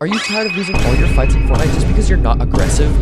Are you tired of losing all your fights in Fortnite just because you're not aggressive?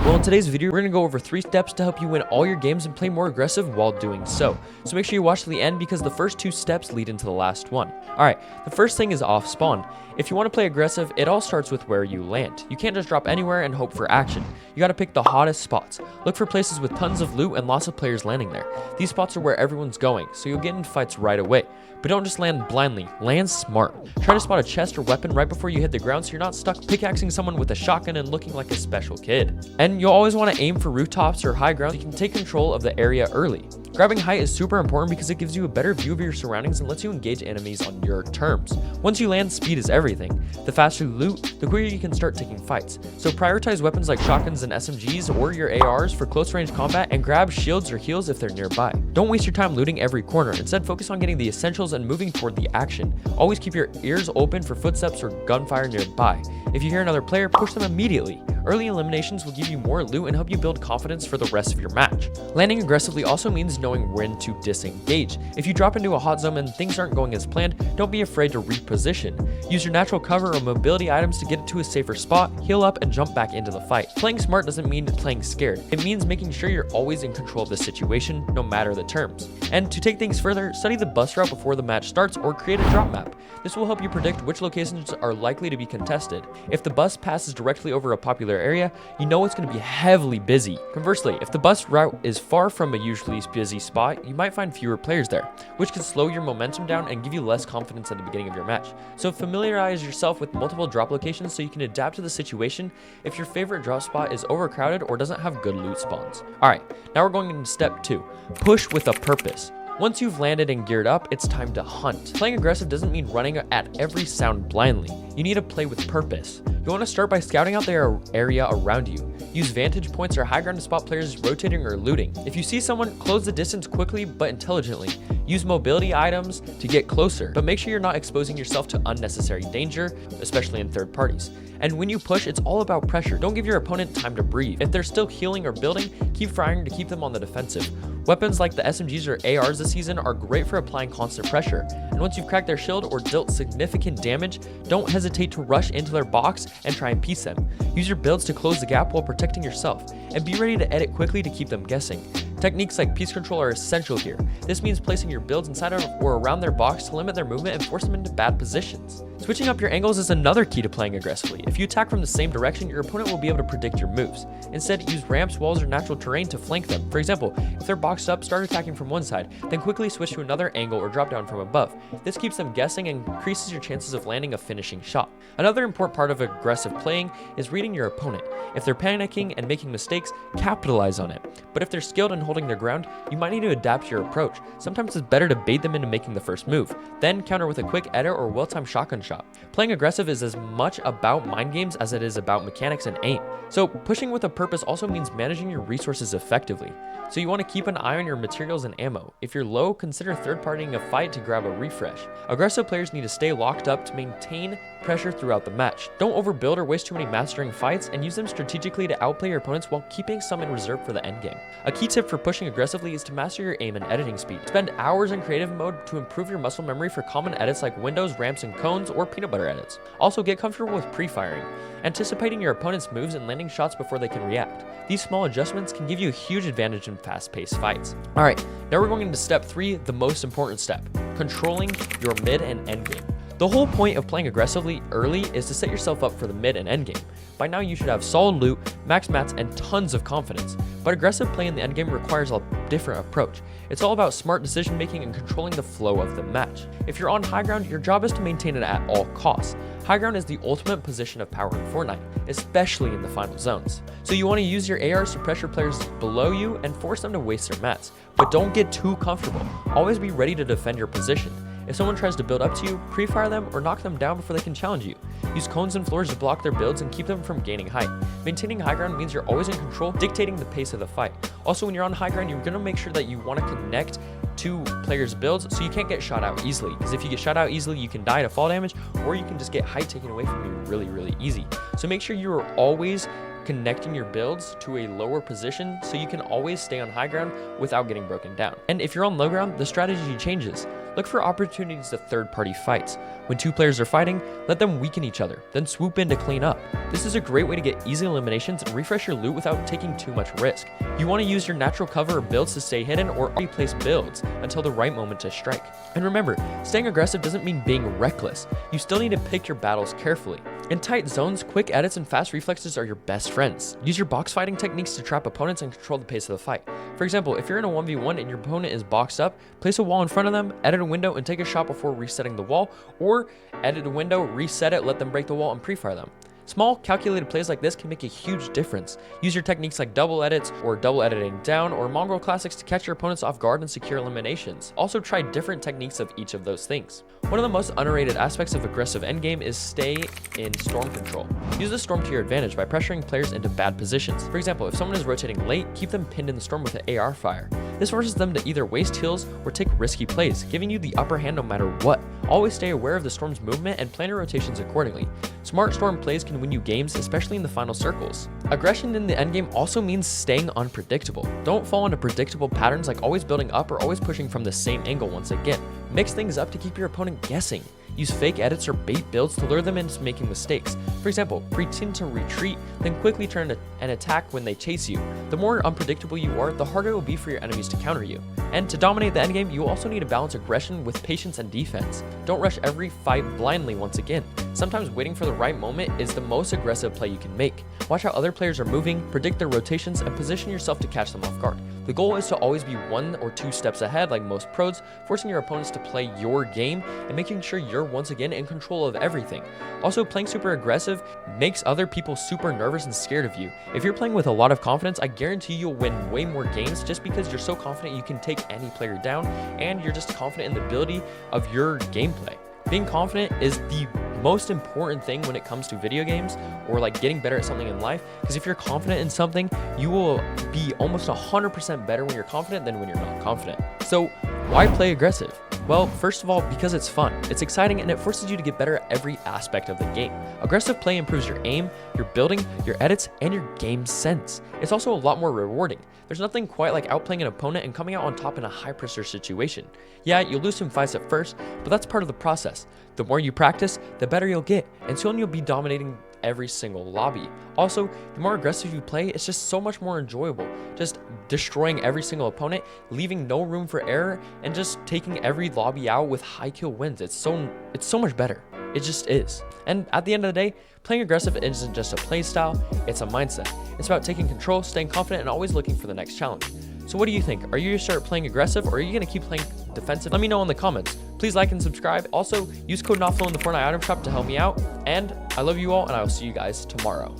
Well, in today's video, we're going to go over 3 steps to help you win all your games and play more aggressive while doing so. So make sure you watch to the end because the first 2 steps lead into the last one. Alright, the first thing is off spawn. If you want to play aggressive, it all starts with where you land. You can't just drop anywhere and hope for action. You gotta pick the hottest spots. Look for places with tons of loot and lots of players landing there. These spots are where everyone's going, so you'll get into fights right away. But don't just land blindly, land smart. Try to spot a chest or weapon right before you hit the ground so you're not stuck pickaxing someone with a shotgun and looking like a special kid. And you'll always want to aim for rooftops or high ground so you can take control of the area early. Grabbing height is super important because it gives you a better view of your surroundings and lets you engage enemies on your terms. Once you land, speed is everything. The faster you loot, the quicker you can start taking fights. So prioritize weapons like shotguns and SMGs or your ARs for close range combat, and grab shields or heals if they're nearby. Don't waste your time looting every corner. Instead, focus on getting the essentials and moving toward the action. Always keep your ears open for footsteps or gunfire nearby. If you hear another player, push them immediately. Early eliminations will give you more loot and help you build confidence for the rest of your match. Landing aggressively also means knowing when to disengage. If you drop into a hot zone and things aren't going as planned, don't be afraid to reposition. Use your natural cover or mobility items to get to a safer spot, heal up, and jump back into the fight. Playing smart doesn't mean playing scared. It means making sure you're always in control of the situation, no matter the terms. And to take things further, study the bus route before the match starts or create a drop map. This will help you predict which locations are likely to be contested. If the bus passes directly over a popular area, you know it's going to be heavily busy. Conversely, if the bus route is far from a usually busy spot, you might find fewer players there, which can slow your momentum down and give you less confidence at the beginning of your match. So familiarize yourself with multiple drop locations so you can adapt to the situation if your favorite drop spot is overcrowded or doesn't have good loot spawns. Alright, now we're going into step 2. Push with a purpose. Once you've landed and geared up, it's time to hunt. Playing aggressive doesn't mean running at every sound blindly. You need to play with purpose. You want to start by scouting out the area around you. Use vantage points or high ground to spot players rotating or looting. If you see someone, close the distance quickly but intelligently. Use mobility items to get closer, but make sure you're not exposing yourself to unnecessary danger, especially in third parties. And when you push, it's all about pressure. Don't give your opponent time to breathe. If they're still healing or building, keep firing to keep them on the defensive. Weapons like the SMGs or ARs this season are great for applying constant pressure. And once you've cracked their shield or dealt significant damage, don't hesitate to rush into their box and try and piece them. Use your builds to close the gap while protecting yourself, and be ready to edit quickly to keep them guessing. Techniques like piece control are essential here. This means placing your builds inside of or around their box to limit their movement and force them into bad positions. Switching up your angles is another key to playing aggressively. If you attack from the same direction, your opponent will be able to predict your moves. Instead, use ramps, walls, or natural terrain to flank them. For example, if they're boxed up, start attacking from one side, then quickly switch to another angle or drop down from above. This keeps them guessing and increases your chances of landing a finishing shot. Another important part of aggressive playing is reading your opponent. If they're panicking and making mistakes, capitalize on it. But if they're skilled and holding their ground, you might need to adapt your approach. Sometimes it's better to bait them into making the first move, then counter with a quick edit or well-timed shotgun shot. Playing aggressive is as much about mind games as it is about mechanics and aim. So pushing with a purpose also means managing your resources effectively. So you want to keep an eye on your materials and ammo. If you're low, consider third-partying a fight to grab a refresh. Aggressive players need to stay locked up to maintain pressure throughout the match. Don't overbuild or waste too many mastering fights, and use them strategically to outplay your opponents while keeping some in reserve for the endgame. A key tip for pushing aggressively is to master your aim and editing speed. Spend hours in creative mode to improve your muscle memory for common edits like windows, ramps, and cones, or peanut butter edits. Also, get comfortable with pre-firing, anticipating your opponent's moves and landing shots before they can react. These small adjustments can give you a huge advantage in fast-paced fights. Alright, now we're going into step 3, the most important step: controlling your mid and end game. The whole point of playing aggressively early is to set yourself up for the mid and end game. By now you should have solid loot, max mats, and tons of confidence. But aggressive play in the end game requires a different approach. It's all about smart decision making and controlling the flow of the match. If you're on high ground, your job is to maintain it at all costs. High ground is the ultimate position of power in Fortnite, especially in the final zones. So you want to use your ARs to pressure players below you and force them to waste their mats. But don't get too comfortable. Always be ready to defend your position. If someone tries to build up to you, pre-fire them or knock them down before they can challenge you. Use cones and floors to block their builds and keep them from gaining height. Maintaining high ground means you're always in control, dictating the pace of the fight. Also, when you're on high ground, you're going to make sure that you want to connect to players' builds so you can't get shot out easily. Because if you get shot out easily, you can die to fall damage, or you can just get height taken away from you really easy. So make sure you are always connecting your builds to a lower position so you can always stay on high ground without getting broken down. And if you're on low ground, the strategy changes. Look for opportunities to third-party fights. When two players are fighting, let them weaken each other, then swoop in to clean up. This is a great way to get easy eliminations and refresh your loot without taking too much risk. You want to use your natural cover or builds to stay hidden, or already place builds until the right moment to strike. And remember, staying aggressive doesn't mean being reckless. You still need to pick your battles carefully. In tight zones, quick edits and fast reflexes are your best friends. Use your box fighting techniques to trap opponents and control the pace of the fight. For example, if you're in a 1v1 and your opponent is boxed up, place a wall in front of them, edit a window and take a shot before resetting the wall, or edit a window, reset it, let them break the wall and pre-fire them. Small, calculated plays like this can make a huge difference. Use your techniques like double edits or double editing down or mongrel classics to catch your opponents off guard and secure eliminations. Also try different techniques of each of those things. One of the most underrated aspects of aggressive endgame is stay in storm control. Use the storm to your advantage by pressuring players into bad positions. For example, if someone is rotating late, keep them pinned in the storm with an AR fire. This forces them to either waste heals or take risky plays, giving you the upper hand no matter what. Always stay aware of the storm's movement and plan your rotations accordingly. Smart storm plays can win you games, especially in the final circles. Aggression in the endgame also means staying unpredictable. Don't fall into predictable patterns like always building up or always pushing from the same angle once again. Mix things up to keep your opponent guessing. Use fake edits or bait builds to lure them into making mistakes. For example, pretend to retreat, then quickly turn and attack when they chase you. The more unpredictable you are, the harder it will be for your enemies to counter you. And to dominate the endgame, you also need to balance aggression with patience and defense. Don't rush every fight blindly once again. Sometimes waiting for the right moment is the most aggressive play you can make. Watch how other players are moving, predict their rotations, and position yourself to catch them off guard. The goal is to always be 1 or 2 steps ahead like most pros, forcing your opponents to play your game and making sure you're once again in control of everything. Also, playing super aggressive makes other people super nervous and scared of you. If you're playing with a lot of confidence, I guarantee you'll win way more games just because you're so confident you can take any player down and you're just confident in the ability of your gameplay. Being confident is the most important thing when it comes to video games or like getting better at something in life, because if you're confident in something, you will be almost 100% better when you're confident than when you're not confident. So why play aggressive? Well, first of all, because it's fun, it's exciting, and it forces you to get better at every aspect of the game. Aggressive play improves your aim, your building, your edits, and your game sense. It's also a lot more rewarding. There's nothing quite like outplaying an opponent and coming out on top in a high pressure situation. Yeah, you'll lose some fights at first, but that's part of the process. The more you practice, the better you'll get, and soon you'll be dominating every single lobby. Also, the more aggressive you play, it's just so much more enjoyable. Just destroying every single opponent, leaving no room for error, and just taking every lobby out with high kill wins. It's so much better. It just is. And at the end of the day, playing aggressive isn't just a play style, it's a mindset. It's about taking control, staying confident, and always looking for the next challenge. So what do you think? Are you going to start playing aggressive, or are you going to keep playing defensive? Let me know in the comments. Please like and subscribe. Also, use code NOTFLOW in the Fortnite item shop to help me out. And I love you all, and I will see you guys tomorrow.